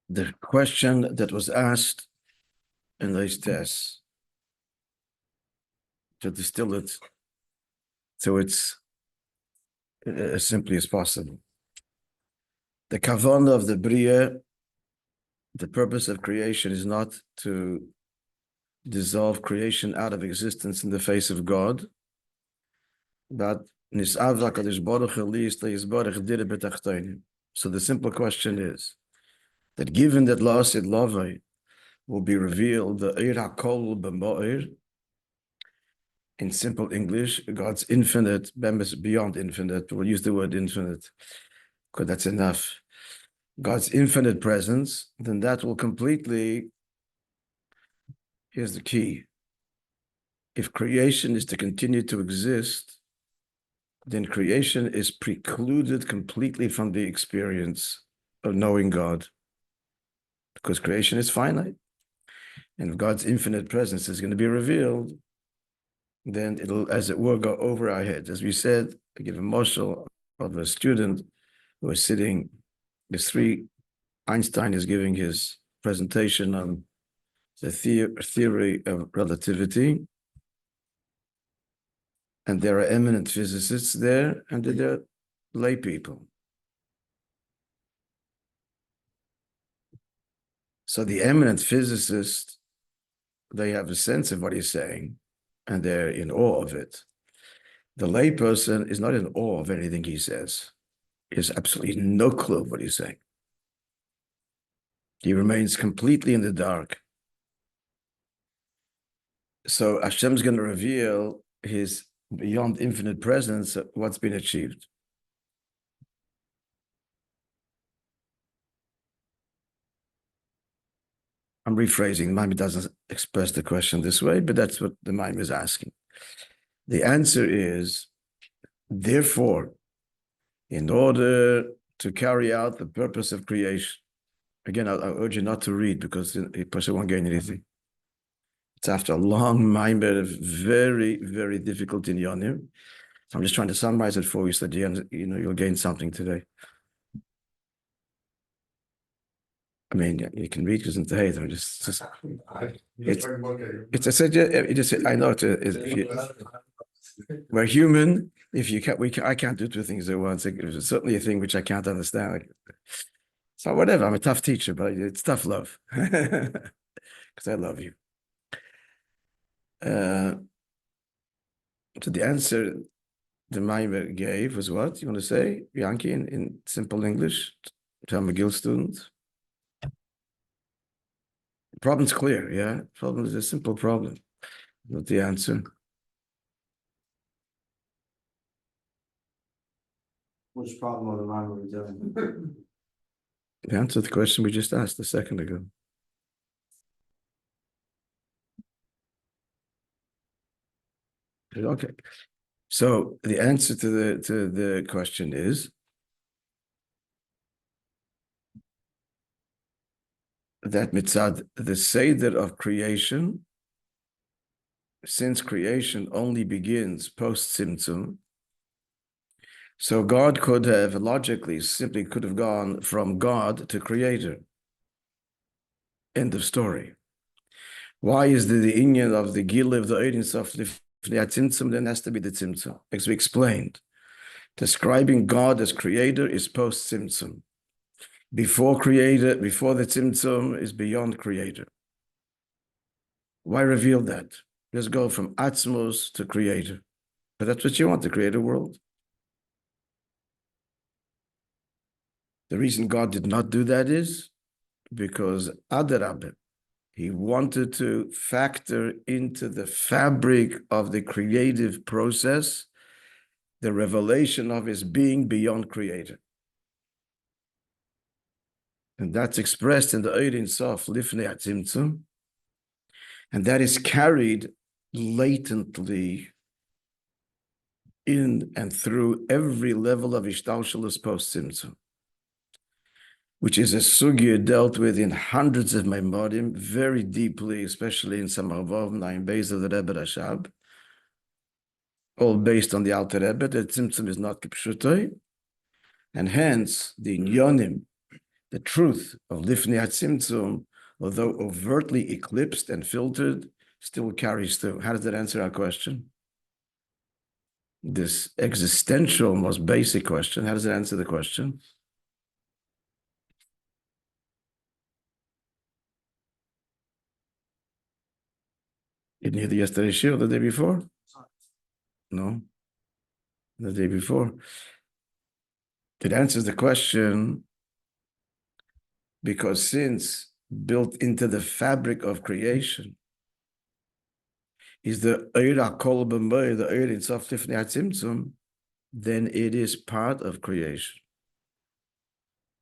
the question that was asked in these tests, to distill it so it's as simply as possible. The kavanah of the Bria, the purpose of creation, is not to dissolve creation out of existence in the face of God, but so the simple question is that given that La'asid Lavai will be revealed, the Eir HaKol B'Ma'ir, in simple English, God's infinite, beyond infinite, we'll use the word infinite, because that's enough. God's infinite presence, then that will completely, here's the key. If creation is to continue to exist, then creation is precluded completely from the experience of knowing God, because creation is finite. And if God's infinite presence is going to be revealed, then it'll, as it were, go over our heads. As we said, I give a mashal of a student who was sitting, Einstein is giving his presentation on the theory of relativity, and there are eminent physicists there, and there are lay people. So the eminent physicists, they have a sense of what he's saying, and they're in awe of it. The lay person is not in awe of anything he says. He has absolutely no clue of what he's saying. He remains completely in the dark. So Hashem's going to reveal his beyond infinite presence, what's been achieved. I'm rephrasing. Maimon doesn't express the question this way, but that's what the Maimon is asking. The answer is, therefore, in order to carry out the purpose of creation, again, I urge you not to read because a person won't gain anything. It's after a long Maimon, very, very difficult in Yonim. So I'm just trying to summarize it for you so that you'll gain something today. I mean, you can read because it's hate. I know we're human. If you can't, I can't do two things at once. It's certainly a thing which I can't understand. So whatever. I'm a tough teacher, but it's tough love because I love you. So the answer the Maimon gave was what? You want to say, Yankee, in simple English, to a McGill student? The problem's clear, yeah? The problem is a simple problem. Not the answer. Which problem of the mind were we doing? The answer to the question we just asked a second ago. Okay. So the answer to the question is that mitzad, the seder of creation, since creation only begins post-Tzimtzum, so God could have logically simply could have gone from God to creator. End of story. Why is the inyan of the gil of the Ein Sof Tzimtzum then has to be the Tzimtzum? As we explained, describing God as creator is post-Tzimtzum. Before the Tzimtzum is beyond creator. Why reveal that? Just go from Atzmos to creator. But that's what you want, to create a world. The reason God did not do that is because Adarabah, he wanted to factor into the fabric of the creative process the revelation of his being beyond creator. And that's expressed in the Ein Sof Lifnei Tzimtzum, and that is carried latently in and through every level of Ishtalshalos post-Tzimtzum, which is a sugya dealt with in hundreds of Maimodim, very deeply, especially in some Avov, Nine Beis of the Rebbe Rashab, all based on the Alter Rebbe, that Tzimtzum is not Kipshutoi, and hence the Inyonim the truth of Lifnei HaTzimtzum, although overtly eclipsed and filtered, still carries through. How does that answer our question? This existential, most basic question. How does it answer the question? You didn't hear the yesterday's shiur the day before? No. The day before. It answers the question because since built into the fabric of creation is the Eir HaKol B'Moed, the Eir in Sof Lifnei HaTzimtzum, then it is part of creation.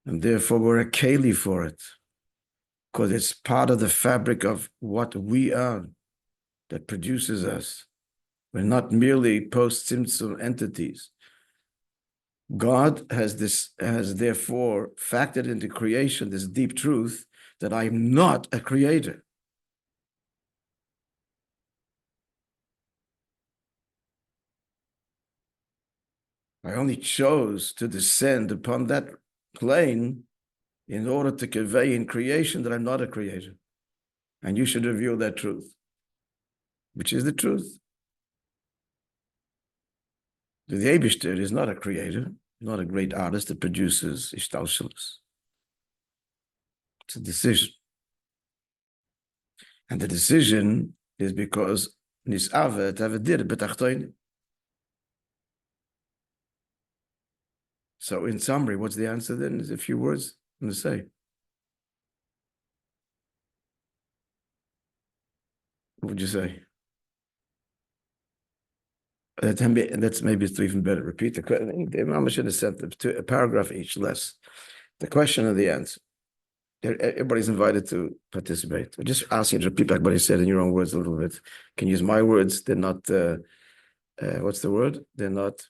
And therefore we're a keli for it, because it's part of the fabric of what we are that produces us. We're not merely post-Tzimtzum entities. God has therefore factored into creation this deep truth that I'm not a creator. I only chose to descend upon that plane in order to convey in creation that I'm not a creator. And you should reveal that truth, which is the truth. The Eibishter is not a creator, not a great artist that produces ishtalshalos. It's a decision. And the decision is because nis'ave t'avadir b'tachtoin. So in summary, what's the answer then? There's a few words I'm going to say. What would you say? That's maybe it's even better. Repeat the question. The Imam should have sent a paragraph each less. The question and the answer. Everybody's invited to participate. I'm just asking you to repeat back what I said in your own words a little bit. Can you use my words? They're not, what's the word? They're not,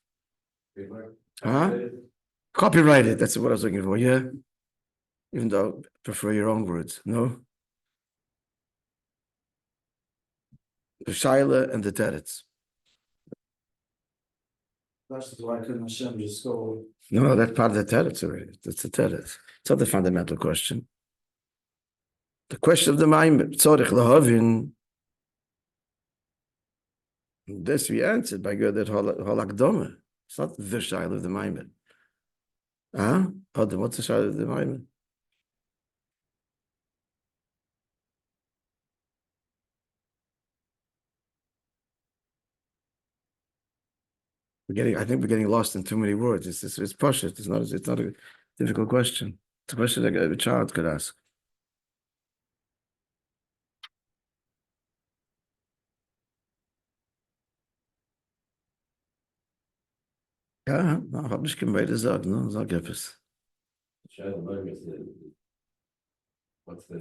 copyrighted. That's what I was looking for, yeah? Even though I prefer your own words, no? The Shaila and the Teretz. That's why couldn't Hashem just go? No, that's part of the Teretz already. That's the Teretz. It's not the fundamental question. The question of the Ma'imim, Tzorich Lahavin, this we answered by good that Holakdoma. It's not the Shaila of the Ma'imim. What's the Shaila of the Ma'imim? I think we're getting lost in too many words. It's pashut. It's not a difficult question. It's a question that a child could ask. Ja, hab nicht gemeint gesagt, ne? Sag etwas. What's the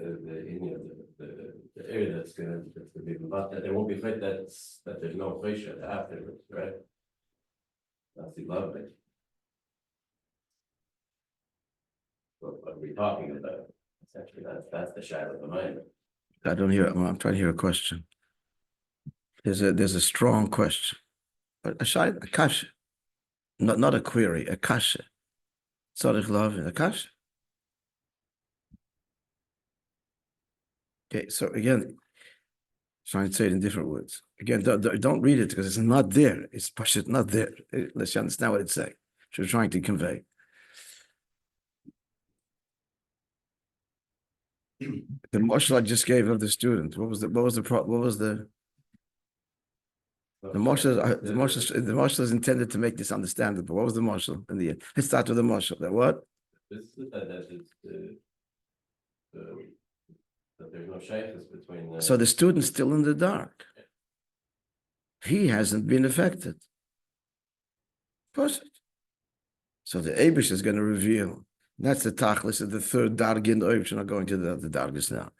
area that's gonna be about that there won't be fit that there's no choshet afterwards, right? That's the love it. What are we talking about? Essentially, that's the shadow of the mind. I don't hear. I'm trying to hear a question. There's a strong question, a kasha, not a query, a kasha. Tzarich love a kasha. Okay, so again, trying to say it in different words. Again, don't read it because it's not there. It's pashut not there. Let's understand what it's saying. What you're trying to convey. The marshal I just gave of the student. What was the marshal is intended to make this understandable. What was the marshal in the end? Let's start with the marshal. That what? That there's no shaykhs between. So the student's still in the dark. He hasn't been affected. So the Abish is going to reveal. That's the tachlis of the third dargin. We're not going to the dargis now.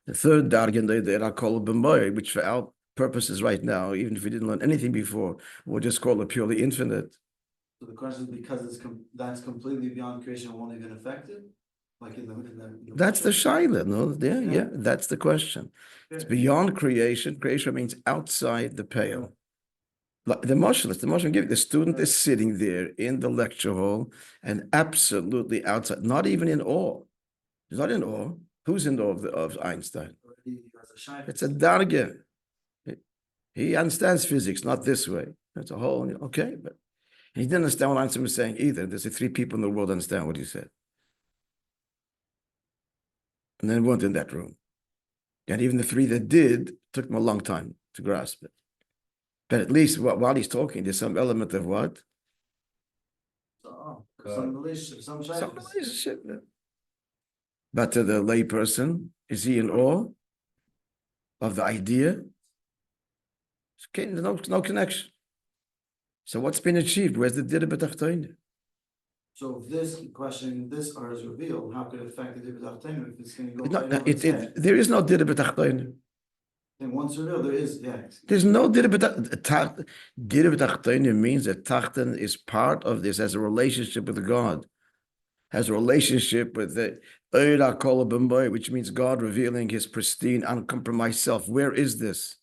The third dargin, the Erakol B'Moed, which for our purposes right now, even if we didn't learn anything before, we'll just call it purely infinite. So the question is because that's completely beyond creation, won't even affect it? Like in the That's the shaila, no? Yeah, that's the question. It's beyond creation. Creation means outside the pale. Like the Moshe give the student is sitting there in the lecture hall and absolutely outside, not even in awe. He's not in awe. Who's in awe of Einstein? Already has a shy. It's a darga. He understands physics, not this way. That's a whole, okay, but he didn't understand what Einstein was saying either. There's three people in the world understand what he said. And then weren't in that room. And even the three that did, took them a long time to grasp it. But at least while he's talking, there's some element of what? Some relationship, some Some shyness. relationship. But to the lay person, is he in awe of the idea? Okay, no connection. So what's been achieved? Where's the dira b'tachtoinu? So if this question, this art is revealed, how could it affect the Dibbat Achtainu if it's going to go No, right over its head? there is no dira b'tachtoinu. And once revealed, there is, yeah. There's no dira b'tachtoinu means that tachten is part of this, has a relationship with God, has a relationship with the Eira Kol B'Moy, which means God revealing His pristine, uncompromised self. Where is this?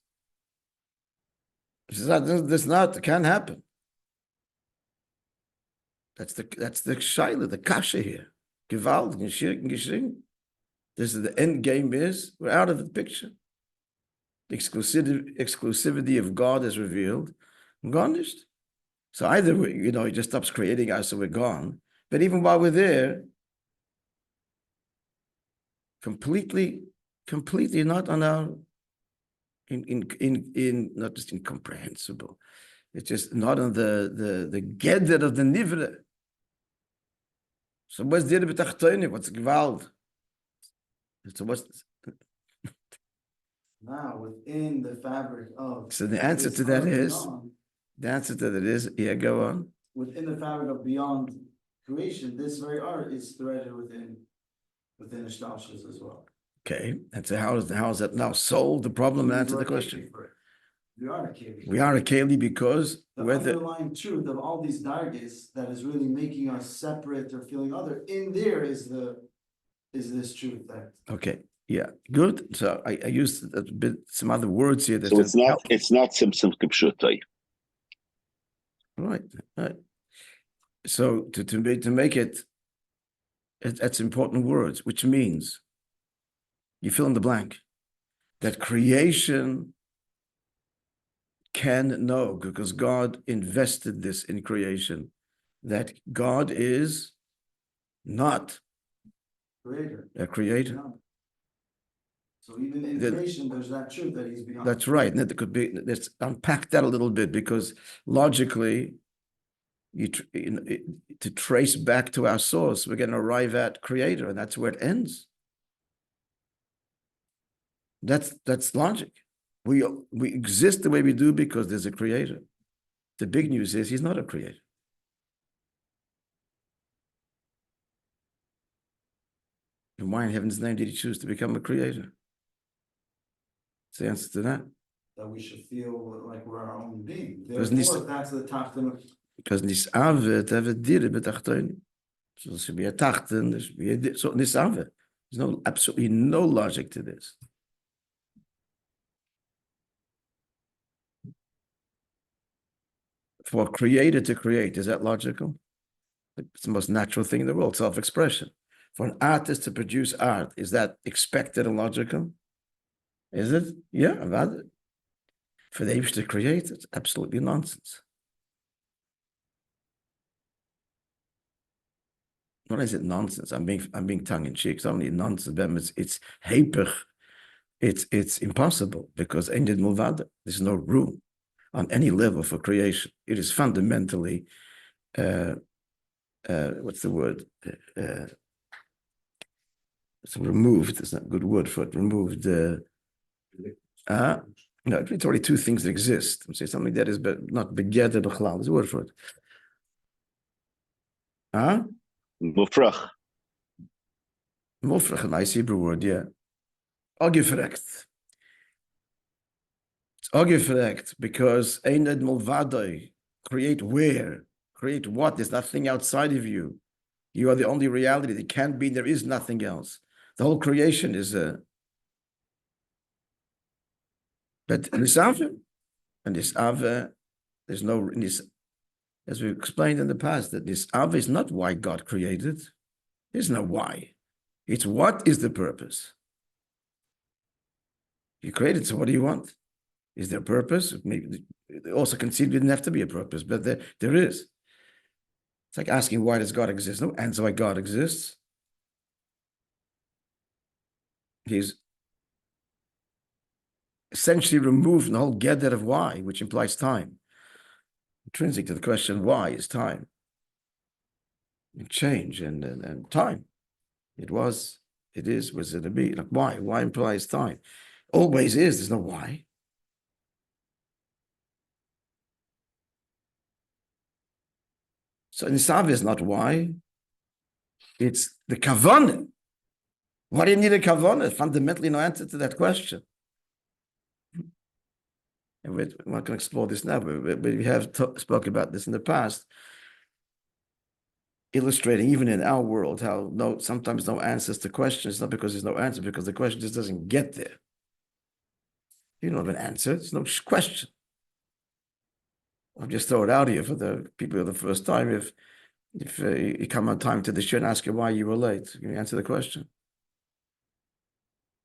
This can't happen. That's the shaila, the kasha here. Gewalt, geschring. This is the end game is, we're out of the picture. The exclusivity of God is revealed. Garnished. So either He just stops creating us so we're gone. But even while we're there, completely not on our in not just incomprehensible. It's just not on the gedder of the nivra. So what's the b'tachtoinu? What's gewalt? So what's Now within the fabric of. so the answer to that is go on. Within the fabric of beyond creation, this very art is threaded within Ishtalshus as well. Okay, and so how is that now solved the problem and answer the question? We are a keli. We are a keli because The underlying truth of all these dargis that is really making us separate or feeling other, in there is this truth that. Okay, yeah, good. So I used some other words here. That So it's not Simpson Kipshutai. Right. So to make it, that's important words, which means you fill in the blank. That creation can know, because God invested this in creation, that God is not a creator. Yeah. So even in creation, there's that truth that He's beyond. That's right. And it could be, let's unpack that a little bit, because logically, to trace back to our source, we're going to arrive at creator, and that's where it ends. That's logic. We exist the way we do because there's a creator. The big news is He's not a creator. And why in heaven's name did He choose to become a creator? What's the answer to that? That we should feel like we're our own being. Because Therefore, that's the tachton. Because nisave have dira b'tachtoinu. So there should be a tachten, there should be a so nisave. There's absolutely no logic to this. For a creator to create, is that logical? It's the most natural thing in the world, self-expression. For an artist to produce art, is that expected and logical? Is it? Yeah, about it. For the apes to create, it's absolutely nonsense. What is it nonsense? I'm being tongue in cheek. It's only nonsense. It's heipich. It's impossible because ended mulvada. There's no room on any level for creation. It is fundamentally what's the word? It's removed. It's not a good word for it. Removed. No, it's already two things that exist. I'm saying something that is not begeder b'chlal. There's a word for it. Mufrach. Mufrach, a nice Hebrew word, yeah. Ogefrekt. It's ogefrekt because Eined Mulvadai, create where? Create what? There's nothing outside of you. You are the only reality. There can't be, there is nothing else. The whole creation is but Nisave, and Nisave, there's no, as we explained in the past, that Nisave is not why God created. There's no why. It's what is the purpose? You created, so what do you want? Is there a purpose? Maybe they also concede there didn't have to be a purpose, but there is. It's like asking, why does God exist? No answer why God exists. He's essentially removed the whole gather of why, which implies time. Intrinsic to the question why is time. And change and time. It was, it is, was it to be? Like why? Why implies time. Always is, there's no why. So Nisav is not why. It's the kavanah. Why do you need a kavanah? Fundamentally no answer to that question. And we're not going to explore this now, but we have spoken about this in the past, illustrating even in our world how sometimes no answers to questions, not because there's no answer, because the question just doesn't get there. You don't have an answer, it's no question. I'll just throw it out here for the people for the first time. If you come on time to the show and ask you why you were late, can you answer the question?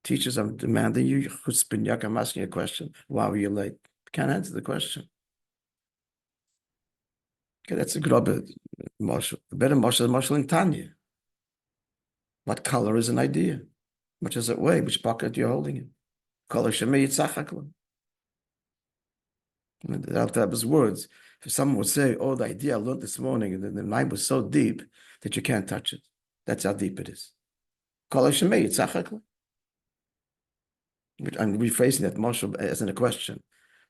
Teachers, I'm demanding you, I'm asking you a question. Why were you late? Can't answer the question. Okay, that's a good marshal. The better marshal is marshal in Tanya. What color is an idea? How much does it weigh? Which pocket you're holding it? Color shemei yitzachakla. That was words. If someone would say, "Oh, the idea I learned this morning, and the mind was so deep that you can't touch it." That's how deep it is. Color shemei yitzachakla. I'm rephrasing that marshal as in a question.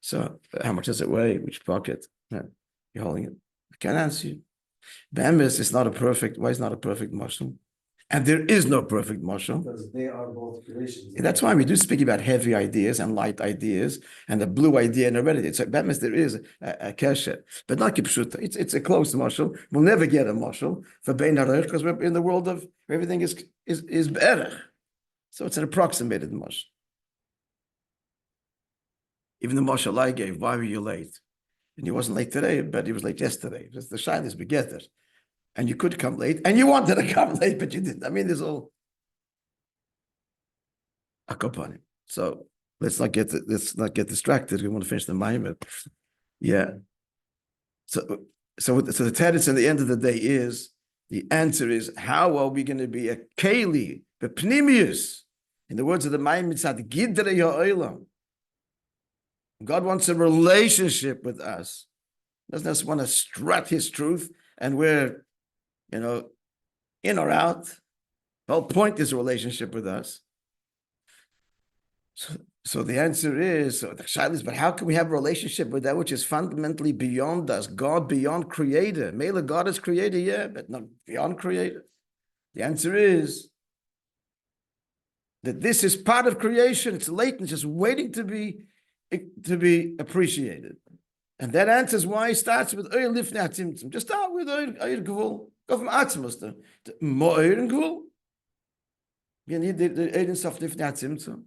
So, how much does it weigh? Which pocket you're holding it? I can't answer you. Be'emes is not a perfect. Why is not a perfect marshal? And there is no perfect marshal. Because they are both creations. And that's why we do speak about heavy ideas and light ideas and the blue idea and the red idea. So that means there is a kesher, but not kipshuta. It's a close marshal. We'll never get a marshal for bein harech because we're in the world of everything is be'erech. So it's an approximated marshal. Even the marshal I gave, why were you late? And he wasn't late today, but he was late yesterday. Just the shyness begetter. And you could come late, and you wanted to come late, but you didn't. I mean, there's all a upon him. So let's not get distracted. We want to finish the maamar. Yeah. So the teretz at the end of the day is the answer is how are we going to be a keli, the pnimius? In the words of the maamar, it's at gidrei ha'olam. God wants a relationship with us. Doesn't just want to strut his truth and we're, in or out. The whole point is a relationship with us. So the answer is, but how can we have a relationship with that which is fundamentally beyond us? God beyond creator. Mela, God is creator, yeah, but not beyond creator. The answer is that this is part of creation. It's latent, just waiting to be appreciated. And that answers why he starts with Oyer Lifnei HaTzimtzum. Just start with Oyer Gevul. Go from Atzmos to Mo'er and Gevul. You need the Oyer Sof Lifnei HaTzimtzum.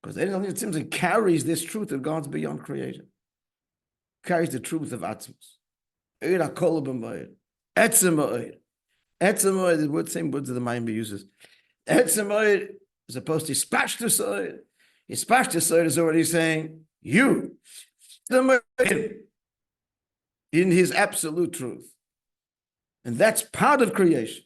Because Oyer Lifnei HaTzimtzum carries this truth of God's beyond creation. Carries the truth of Atzmos. Oyer HaKol B'Mo'er. Etzem Mo'er. Etzem Mo'er, the same words that the Maamar uses. Etzem Mo'er, as opposed to Hispashtus Oyer. Hispashtus Oyer is already saying, you. In his absolute truth. And that's part of creation.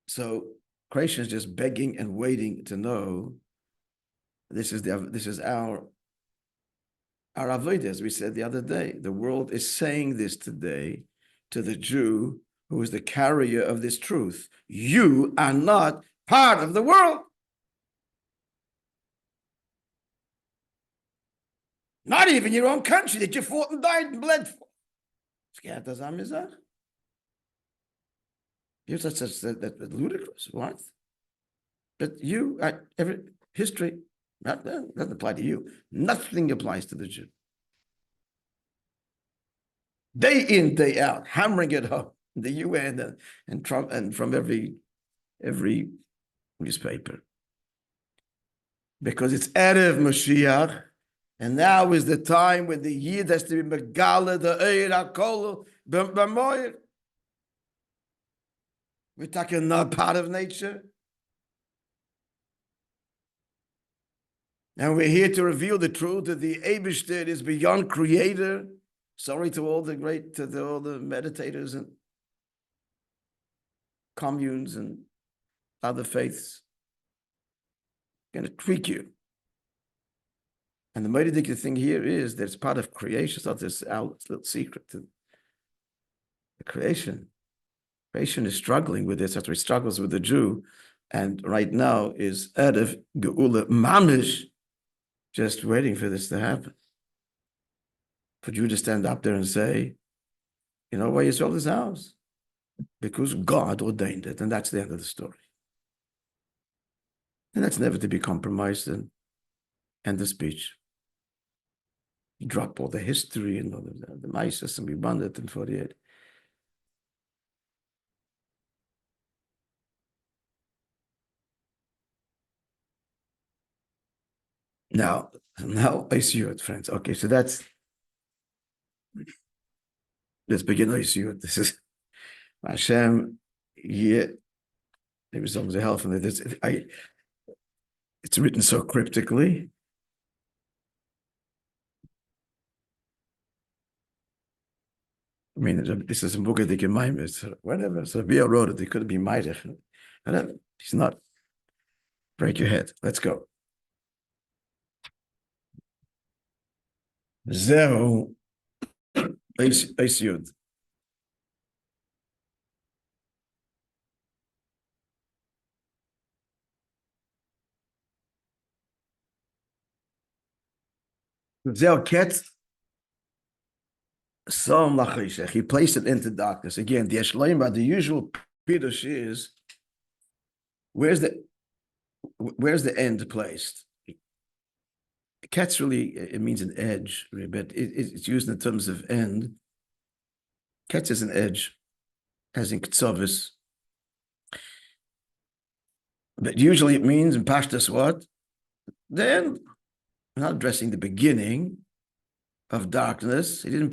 So creation is just begging and waiting to know this is our avodah, as we said the other day. The world is saying this today to the Jew who is the carrier of this truth. You are not part of the world. Not even your own country that you fought and died and bled for. That's ludicrous, what? But you, every history, doesn't apply to you. Nothing applies to the Jew. Day in, day out, hammering it home. The UN and Trump and from every newspaper. Because it's Erev Mashiach. And now is the time when the Yid has to be Megala, the Eir HaKol, B'Moyer. We're talking not part of nature. And we're here to reveal the truth that the Eibishter is beyond creator. Sorry to all the all the meditators and communes and other faiths. Going to tweak you. And the Moedic thing here is that it's part of creation. It's not this little secret. The creation. Creation is struggling with this. That's why it struggles with the Jew. And right now is Erev Geula Mamish, just waiting for this to happen. For you to stand up there and say, you know why Yisrael is ours? Because God ordained it. And that's the end of the story. And that's never to be compromised in end of speech. You drop all the history and all the Mises and we bond it in 48. Now I see it, friends. Okay, so let's begin. I see it. This is Hashem. Yeah, maybe someone's help from this. It's written so cryptically. I mean, this is a book of the Gemaimis, whatever. So Rabbi wrote it. It could be Meidech. Whatever. He's not. Break your head. Let's go. Zehu Eis Yud. Zehu Keitz Som Lachoshech. He placed it into darkness. Again, the Eshleima, the usual Pirush is where's the end placed? Keitz really, it means an edge, but it's used in terms of end. Keitz is an edge, as in Ktsovis. But usually it means in Pashtus what? The end. We're not addressing the beginning of darkness. He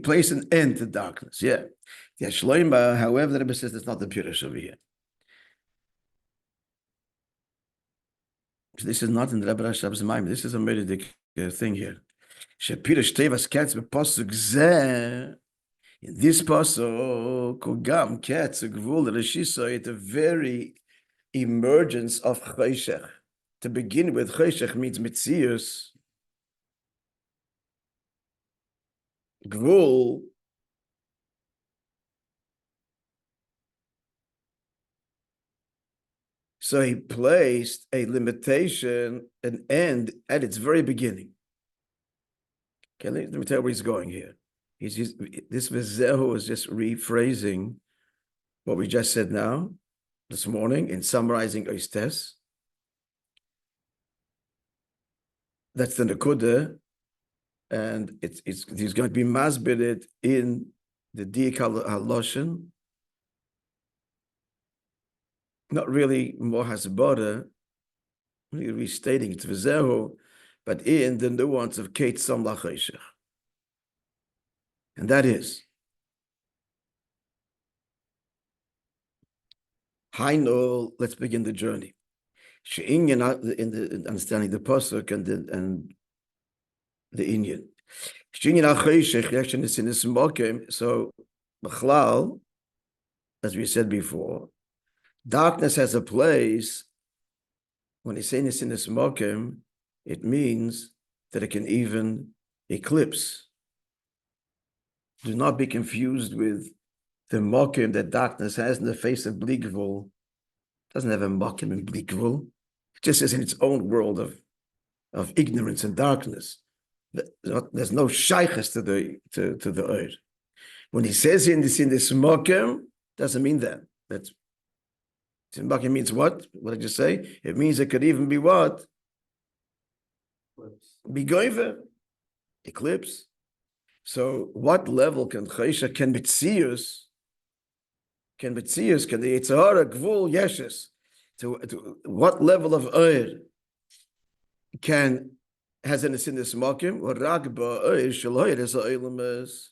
placed an end to darkness. Yeah. The Shloimeh, however, the Rebbe says that's not the Pirush over here. So this is not in the Rebbe Rashab's mind. This is a Meredith thing here. Shepirish Tevas Keitz b'posuk zeh. In this pasuk, Kogam Keitz Gvul Reshisa, it's a very emergence of Choshech. To begin with, Choshech means Mitzius. Gvul so he placed a limitation, an end at its very beginning. Okay, let me tell you where he's going here. This Vizehu is just rephrasing what we just said now, this morning, in summarizing Oistes. That's the Nakuda, and he's going to be masbited in the Diak HaLoshen. Not really more hasbara, really restating it Vizehu, but in the nuance of Keitz Som Lachoshech. And that is Hainu, let's begin the journey. In the understanding the pasuk and the Indian. So B'chlal, as we said before, darkness has a place. When he's saying this in this mokim, it means that it can even eclipse. Do not be confused with the mokim that darkness has in the face of Bligvul. It doesn't have a mokim in Bligvul. It just is in its own world of ignorance and darkness. There's no shaykhs to the earth. When he says in this mokim, doesn't mean that. That's mokim means what? What did I just say? It means it could even be what? Be goiver, eclipse. So what level can Choshech, can Mitzius, can the Yitzhara Gvul Yeshes, to what level of Oir has in this Mokim, or Ragba Oir Shaloir is Oilamas,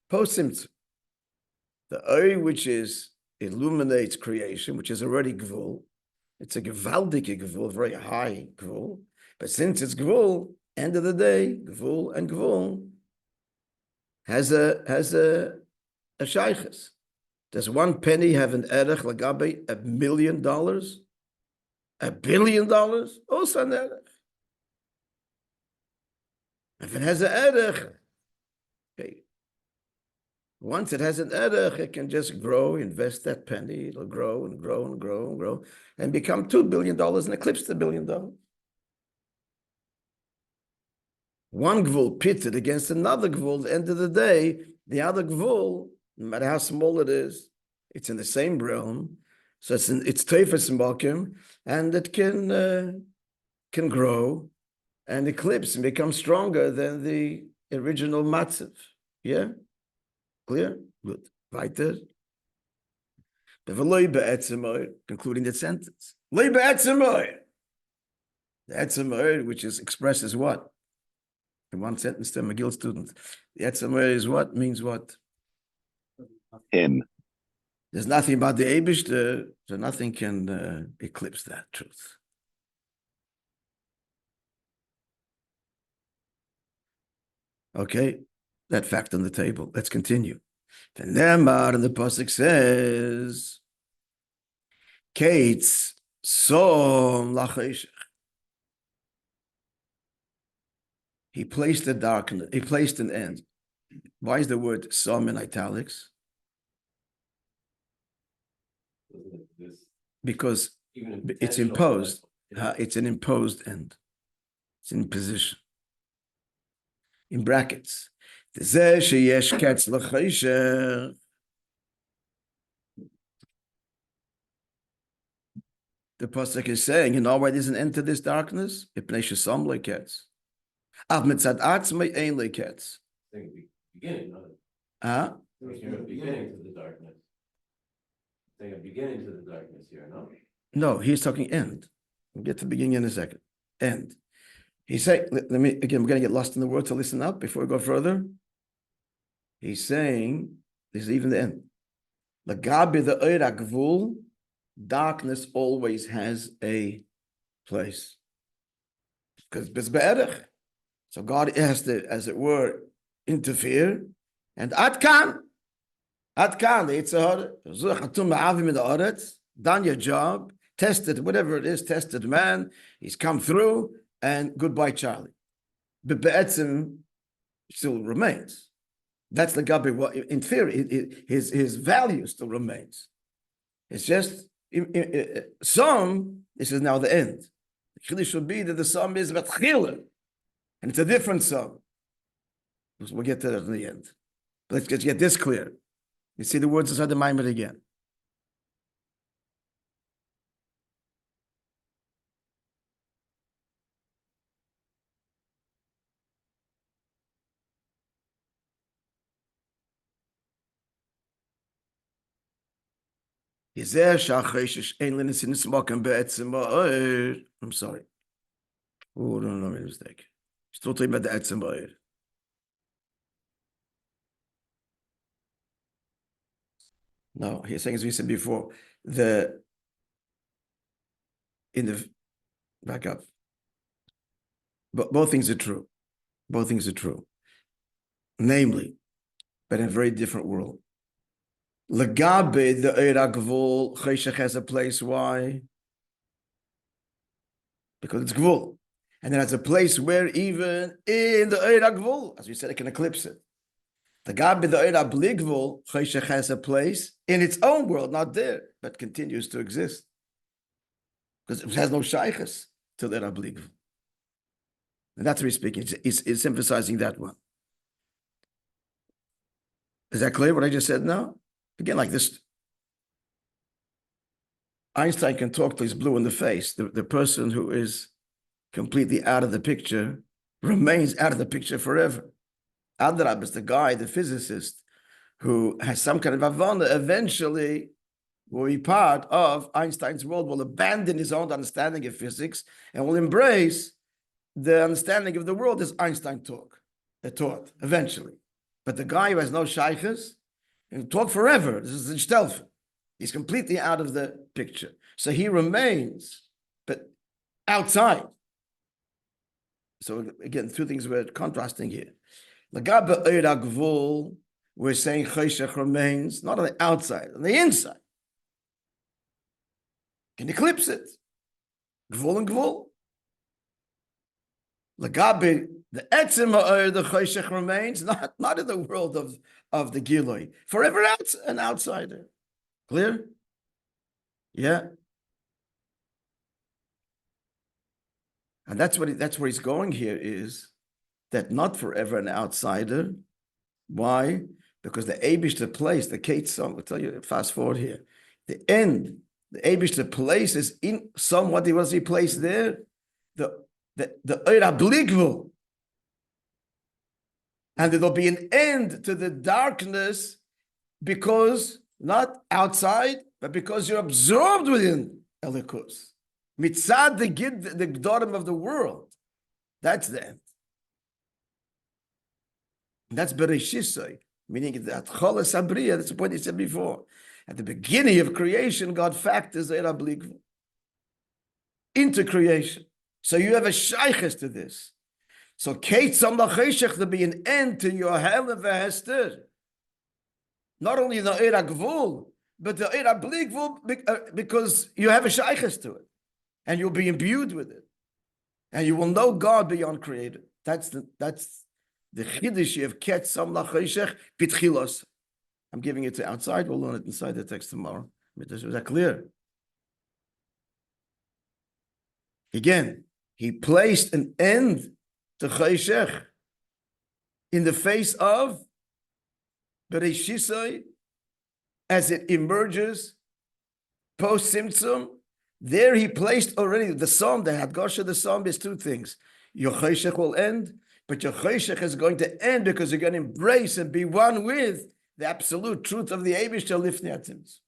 Post-Simt, the Oir which is illuminates creation, which is already gvul. It's a gewaldige gvul, very high gvul. But since it's gvul, end of the day, gvul and gvul has a shaykhs. Does one penny have an erech lagabe $1 million? $1 billion? Also an erech. If it has an erech, okay. Once it has an erech, it can just grow, invest that penny, it'll grow and grow and grow and grow, and become $2 billion and eclipse the $1 billion. One gvul pitted against another gvul, at the end of the day, the other gvul, no matter how small it is, it's in the same realm, so it's teifes malkim, and it can grow and eclipse and become stronger than the original matzav. Yeah? Clear? Good. Weiter. Concluding the sentence. The etzemoy, which is expressed as what? In one sentence to a McGill student. The etzemoy is what? Means what? Him. There's nothing about the Eibishter, so nothing can eclipse that truth. Okay, that fact on the table. Let's continue. The Nemar in the pasuk says, Keitz som Lachoshech. He placed the darkness. He placed an end. Why is the word som in italics? Because it's imposed. It's an imposed end. It's in position. In brackets. The pasuk is saying, you know why there's an end to this darkness? Beginning, beginning to the darkness. Saying a beginning to the darkness here, no? No, he's talking end. We'll get to the beginning in a second. End. He's saying, let me, again, we're going to get lost in the word, so listen up before we go further. He's saying, this is even the end. Lagabi the oira gvul, darkness always has a place. Because it's be'erech. So God has to, as it were, interfere. And Atkan, it's a done your job, tested, whatever it is, tested man, he's come through, and goodbye, Charlie. But Be'etzim still remains. That's the Gabi. What in theory, his value still remains. It's just some. This is now the end. The chiddush should be that the sum is betchila, and it's a different sum. We'll get to that in the end. But let's just get this clear. You see the words inside the Maamar again. I'm sorry. Oh, no, made a mistake. Still talking about the etzem ba'ir. No, he's saying, as we said before, back up. But both things are true. Both things are true. Namely, but in a very different world. Lagabe, the Eira Gvul, Cheshach has a place. Why? Because it's Gvul. And then has a place where even in the Eira Gvul, as we said, it can eclipse it. Lagabe, the Eira Bli Gvul, Cheshach has a place in its own world, not there, but continues to exist. Because it has no Shaykhs to the Eira Bli Gvul. And that's what he's speaking. It's emphasizing that one. Is that clear what I just said now? Again, like this, Einstein can talk till he's blue in the face. The person who is completely out of the picture remains out of the picture forever. Adrab is the guy, the physicist, who has some kind of avana, eventually will be part of Einstein's world, will abandon his own understanding of physics and will embrace the understanding of the world as Einstein taught eventually. But the guy who has no shaykhs, he'll talk forever. This is the shtelf. He's completely out of the picture. So he remains, but outside. So again, two things we're contrasting here. Lagabe Eir HaGvul, we're saying Choshech remains not on the outside, on the inside. Can eclipse it. Gvul and Gvul. Lagabe, the Etzim Ha'Eir, the Choshech remains, not in the world of the Giloi. Forever an outsider. Clear? Yeah. And that's where he's going here, is that not forever an outsider. Why? Because the Eibishter place, the Keitz song, I'll tell you, fast forward here. The end, the Eibishter place is in what was he placed there? The Eir HaBligvul. And there'll be an end to the darkness because not outside, but because you're absorbed within Elikus. Mitzad the Gdorim of the world. That's the end. That's Bereishisai, meaning that Cholas Abriya, that's the point he said before. At the beginning of creation, God factors Eir HaBligvul into creation. So you have a shayches to this. So Keitz Lachoshech, there'll be an end to your hell and v'hester. Not only the Eir HaGvul, but the Eir HaBligvul, because you have a shayches to it. And you'll be imbued with it. And you will know God beyond creator. That's the chiddush of Keitz Lachoshech b'tchilos. I'm giving it to outside. We'll learn it inside the text tomorrow. Is that clear? Again, he placed an end to Choshech in the face of Bereishisai as it emerges post Tzimtzum. There he placed already the Psalm, the Hadgasha, the Psalm is two things. Your Choshech will end, but your Choshech is going to end because you're going to embrace and be one with the absolute truth of the Eibishter Lifnei Atzimos.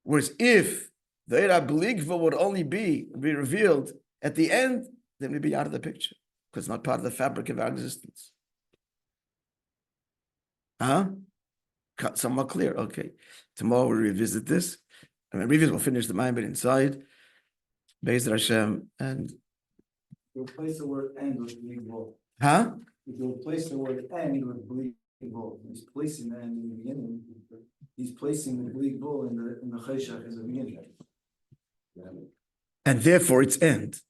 Whereas if the Eir HaBligvul would only be revealed at the end, then we'd be out of the picture because it's not part of the fabric of our existence. Somewhat clear. Okay. Tomorrow we'll revisit this. We'll finish the Maamar inside. Be'ezer Hashem. And you replace the word end with Bligvul. If you replace the word end with Bligvul, he's placing the end in the beginning. He's placing the Bligvul in the Choshech as a beginning. And therefore its end.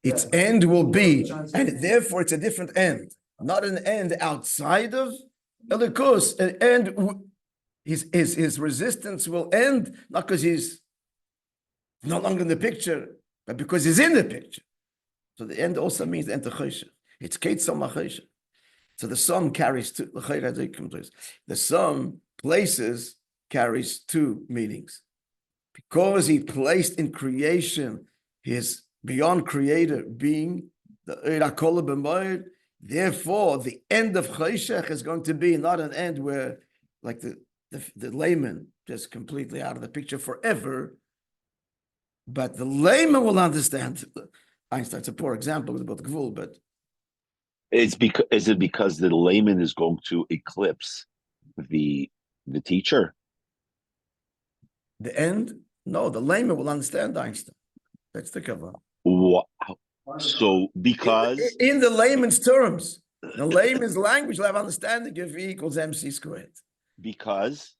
Its end will be, and therefore it's a different end. Not an end outside of Elikus. An end, his resistance will end, not because he's no longer in the picture, but because he's in the picture. So the end also means the end of Choshech. It's Keitz Lachoshech. So the sum carries two. The sum places carries two meanings. Because he placed in creation his beyond creator being, the Eir HaKol b'moed, therefore the end of Choshech is going to be not an end where, like the layman, just completely out of the picture forever, but the layman will understand. Einstein's a poor example with about Gvul, but is it because the layman is going to eclipse the teacher? The end? No, the layman will understand Einstein. That's the cover. Wow. So because in the layman's terms, the layman's language will have understanding of E equals MC squared. Because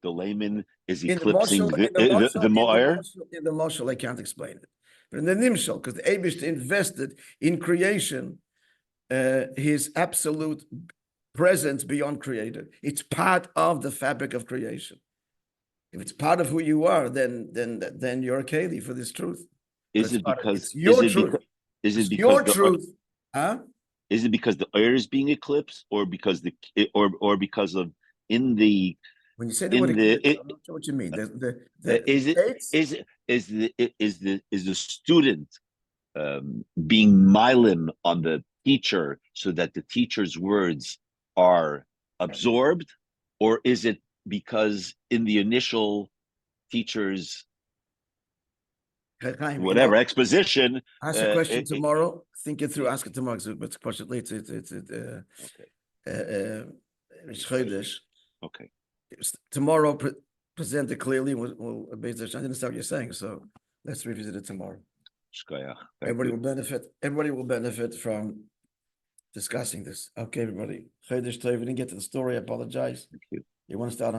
the layman is In eclipsing the Mo'er. In the Moshel, I can't explain it. But in the Nimshal, because the Eibishter invested in creation, his absolute presence beyond creator. It's part of the fabric of creation. If it's part of who you are, then you're a Keli for this truth. Is it because it's your truth? Is it because your truth? Is it because the Eir is being eclipsed, or because because of in the when you say the word eclipse, I'm not sure what you mean. Is the student being milim on the teacher so that the teacher's words are absorbed, or is it because in the initial teacher's whatever exposition? Ask a question tomorrow. Think it through. Ask it tomorrow. But It's Chodesh. Okay. Tomorrow, present it clearly. We'll I didn't understand what you're saying, so let's revisit it tomorrow. Shkoyach. Thank Everybody you. will benefit. Everybody will benefit from discussing this. Okay, everybody. Chodesh Tov. We didn't get to the story. I apologize. Thank you. You want to start on